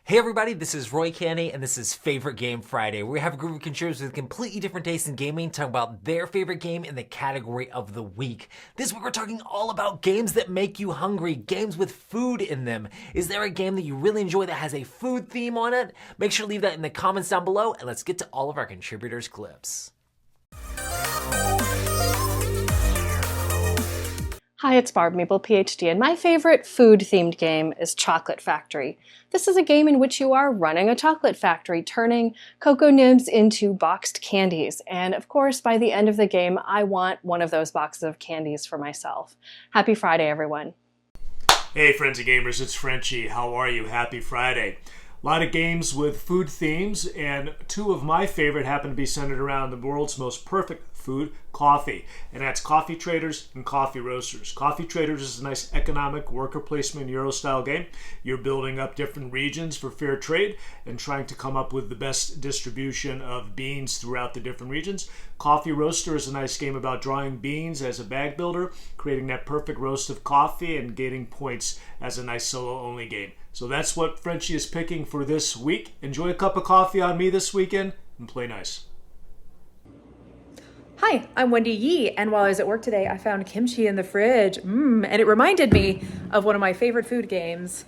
Hey everybody, this is Roy Canny, and this is Favorite Game Friday, where we have a group of contributors with completely different tastes in gaming talking about their favorite game in the category of the week. This week we're talking all about games that make you hungry, games with food in them. Is there a game that you really enjoy that has a food theme on it? Make sure to leave that in the comments down below, and let's get to all of our contributors' clips. Hi, it's Barb Maple, PhD, and my favorite food-themed game is Chocolate Factory. This is a game in which you are running a chocolate factory, turning cocoa nibs into boxed candies. And of course, by the end of the game, I want one of those boxes of candies for myself. Happy Friday, everyone. Hey, friends and gamers, it's Frenchie. How are you? Happy Friday. A lot of games with food themes, and two of my favorite happen to be centered around the world's most perfect food, coffee. And that's Coffee Traders and Coffee Roasters. Coffee Traders is a nice economic worker placement Euro-style game. You're building up different regions for fair trade and trying to come up with the best distribution of beans throughout the different regions. Coffee Roaster is a nice game about drawing beans as a bag builder, creating that perfect roast of coffee, and getting points as a nice solo-only game. So that's what Frenchie is picking for this week. Enjoy a cup of coffee on me this weekend and play nice. Hi, I'm Wendy Yee, and while I was at work today, I found kimchi in the fridge, and it reminded me of one of my favorite food games,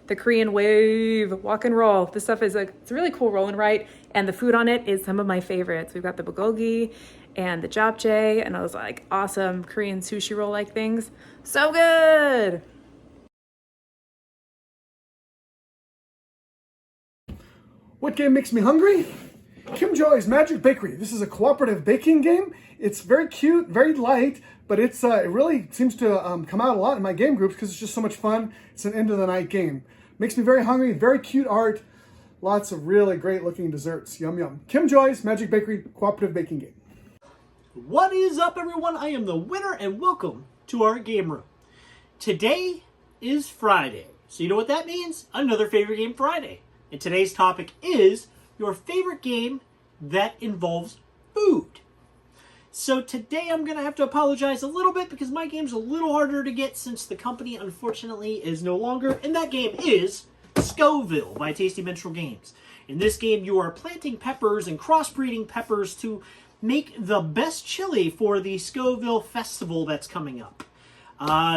the Korean Wave, Walk and Roll. This stuff is it's a really cool roll and write, and the food on it is some of my favorites. We've got the bulgogi and the japchae, and those like awesome Korean sushi roll-like things. So good! What game makes me hungry? Kim Joy's Magic Bakery. This is a cooperative baking game. It's very cute, very light, but it really seems to come out a lot in my game groups because it's just so much fun. It's an end of the night game. Makes me very hungry, very cute art, lots of really great looking desserts. Yum yum. Kim Joy's Magic Bakery cooperative baking game. What is up, everyone? I am the winner, and welcome to our game room. Today is Friday, so you know what that means? Another Favorite Game Friday. And today's topic is your favorite game that involves food. So today I'm going to have to apologize a little bit because my game's a little harder to get since the company unfortunately is no longer, and that game is Scoville by Tasty Minstrel Games. In this game you are planting peppers and crossbreeding peppers to make the best chili for the Scoville Festival that's coming up.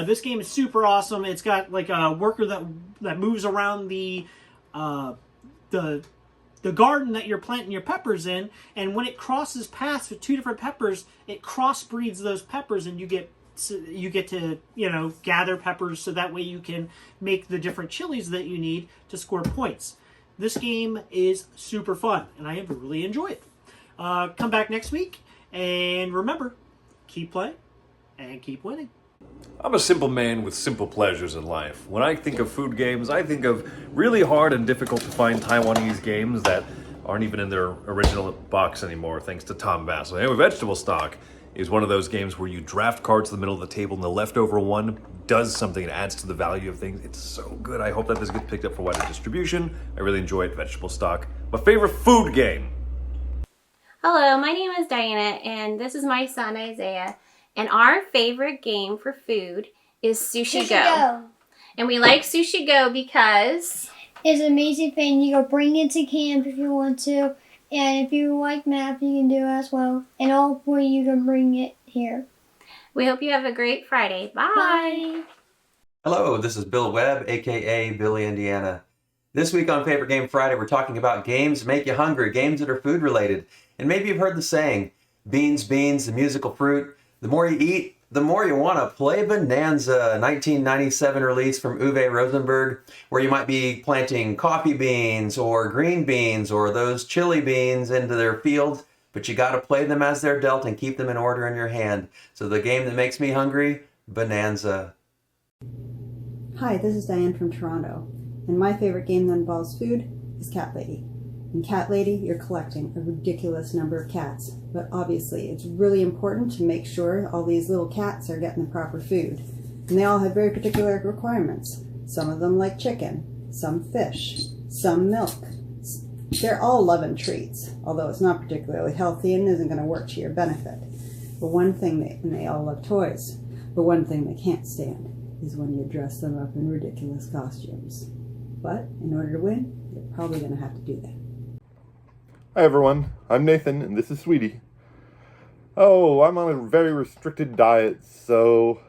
This game is super awesome. It's got like a worker that moves around the garden that you're planting your peppers in, and when it crosses paths with two different peppers, it crossbreeds those peppers, and you get to gather peppers so that way you can make the different chilies that you need to score points. This game is super fun, and I really enjoy it. Come back next week, and remember, keep playing and keep winning. I'm a simple man with simple pleasures in life. When I think of food games, I think of really hard and difficult to find Taiwanese games that aren't even in their original box anymore, thanks to Tom Bassel. Anyway, Vegetable Stock is one of those games where you draft cards to the middle of the table and the leftover one does something and adds to the value of things. It's so good. I hope that this gets picked up for wider distribution. I really enjoy it, Vegetable Stock. My favorite food game. Hello, my name is Diana, and this is my son Isaiah. And our favorite game for food is Sushi Go. And we like Sushi Go because it's an amazing thing. You can bring it to camp if you want to. And if you like math, you can do it as well. And all four, you can bring it here. We hope you have a great Friday. Bye. Hello, this is Bill Webb, aka Billy Indiana. This week on Favorite Game Friday, we're talking about games make you hungry, games that are food related. And maybe you've heard the saying, beans, beans, the musical fruit. The more you eat, the more you want to play Bonanza, a 1997 release from Uwe Rosenberg, where you might be planting coffee beans or green beans or those chili beans into their fields, but you got to play them as they're dealt and keep them in order in your hand. So the game that makes me hungry, Bonanza. Hi, this is Diane from Toronto, and my favorite game that involves food is Cat Lady. In Cat Lady, you're collecting a ridiculous number of cats, but obviously it's really important to make sure all these little cats are getting the proper food. And they all have very particular requirements. Some of them like chicken, some fish, some milk. They're all loving treats, although it's not particularly healthy and isn't going to work to your benefit. But one thing, and they all love toys, but one thing they can't stand is when you dress them up in ridiculous costumes. But in order to win, you probably going to have to do that. Hi everyone, I'm Nathan and this is Sweetie. Oh, I'm on a very restricted diet, so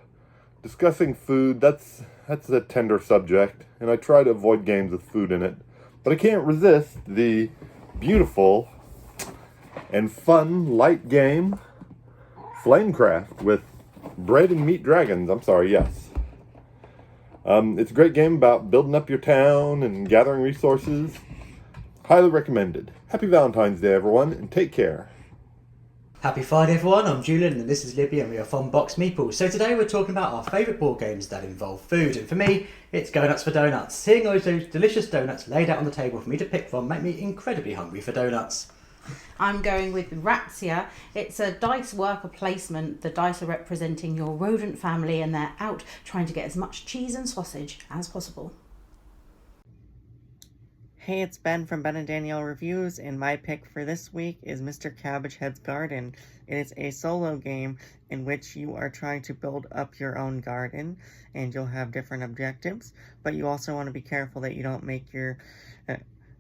discussing food, that's a tender subject, and I try to avoid games with food in it. But I can't resist the beautiful and fun light game Flamecraft with bread and meat dragons. Yes. It's a great game about building up your town and gathering resources. Highly recommended. Happy Valentine's Day, everyone, and take care. Happy Friday, everyone. I'm Julian, and this is Libby, and we are from Box Meeples. So today we're talking about our favourite board games that involve food, and for me, it's Go Nuts for Donuts. Seeing those delicious donuts laid out on the table for me to pick from make me incredibly hungry for donuts. I'm going with Razzia. It's a dice worker placement. The dice are representing your rodent family, and they're out trying to get as much cheese and sausage as possible. Hey, it's Ben from Ben and Danielle Reviews, and my pick for this week is Mr. Cabbagehead's Garden. It is a solo game in which you are trying to build up your own garden, and you'll have different objectives, but you also want to be careful that you don't make your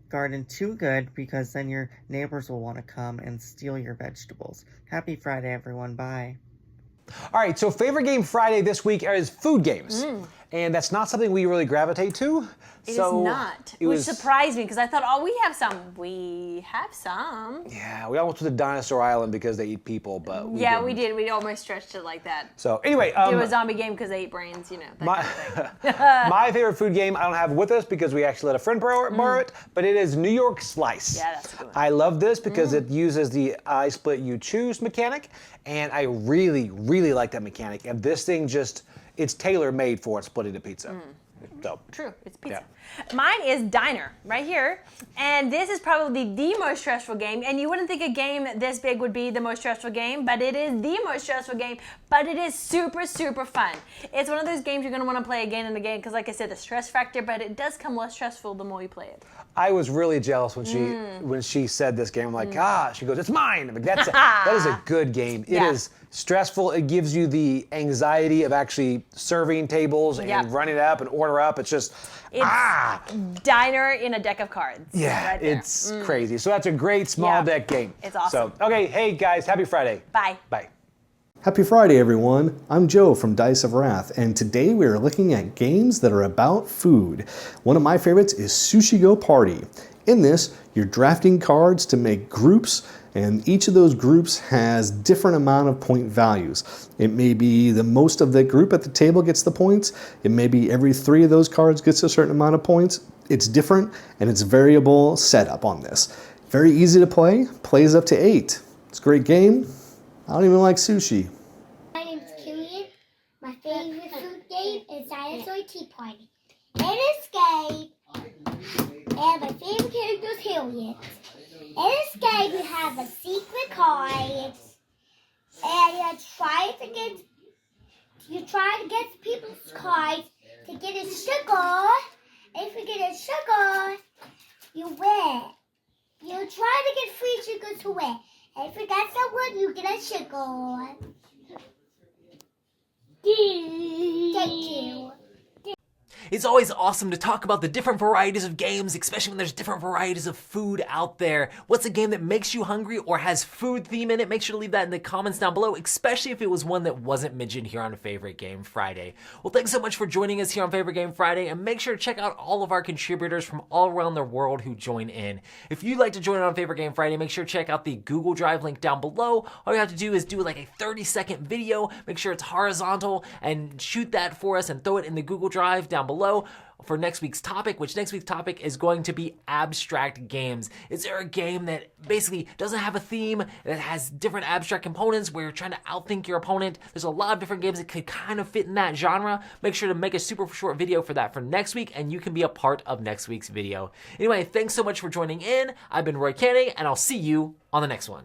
garden too good, because then your neighbors will want to come and steal your vegetables. Happy Friday, everyone. Bye. All right, so favorite game Friday this week is food games. And that's not something we really gravitate to. It is not. Which surprised me because I thought, oh, we have some. We have some. Yeah, we almost went to Dinosaur Island because they eat people, but we yeah, didn't. we did. We almost stretched it like that. So anyway, do a zombie game because they eat brains, you know. My favorite food game I don't have with us because we actually let a friend borrow it, but it is New York Slice. Yeah, that's a good one. I love this because it uses the I split you choose mechanic, and I really, really like that mechanic. And this thing it's tailor-made for splitting the pizza. So, true, it's pizza. Yeah. Mine is Diner, right here. And this is probably the most stressful game. And you wouldn't think a game this big would be the most stressful game, but it is the most stressful game. But it is super, super fun. It's one of those games you're going to want to play again and again because, like I said, the stress factor, but it does come less stressful the more you play it. I was really jealous when she said this game. I'm like, she goes, it's mine. I'm like, that is a good game. It is stressful. It gives you the anxiety of actually serving tables and running up and order up. It's just, Diner in a deck of cards. Yeah, right there. it's crazy. So that's a great small deck game. It's awesome. So, okay, hey guys, happy Friday. Bye. Bye. Happy Friday, everyone. I'm Joe from Dice of Wrath, and today we are looking at games that are about food. One of my favorites is Sushi Go Party. In this, you're drafting cards to make groups, and each of those groups has different amount of point values. It may be the most of the group at the table gets the points. It may be every 3 of those cards gets a certain amount of points. It's different, and it's variable setup on this. Very easy to play, plays up to 8. It's a great game. I don't even like sushi. My name's Killian. My favorite food game is Dinosaur Tea Party. In this game, and my favorite character is Harriet. In this game, you have a secret card, and you try to get people's cards to get a sugar. And if you get a sugar, you win. You try to get 3 sugars to win. And if you got someone, you get a sugar. Thank you. It's always awesome to talk about the different varieties of games, especially when there's different varieties of food out there. What's a game that makes you hungry or has food theme in it? Make sure to leave that in the comments down below, especially if it was one that wasn't mentioned here on Favorite Game Friday. Well, thanks so much for joining us here on Favorite Game Friday, and make sure to check out all of our contributors from all around the world who join in. If you'd like to join on Favorite Game Friday, make sure to check out the Google Drive link down below. All you have to do is do like a 30-second video, make sure it's horizontal, and shoot that for us and throw it in the Google Drive down below for next week's topic, which next week's topic is going to be abstract games. Is there a game that basically doesn't have a theme, that has different abstract components where you're trying to outthink your opponent? There's a lot of different games that could kind of fit in that genre. Make sure to make a super short video for that for next week, and you can be a part of next week's video. Anyway, thanks so much for joining in. I've been Roy Canning, and I'll see you on the next one.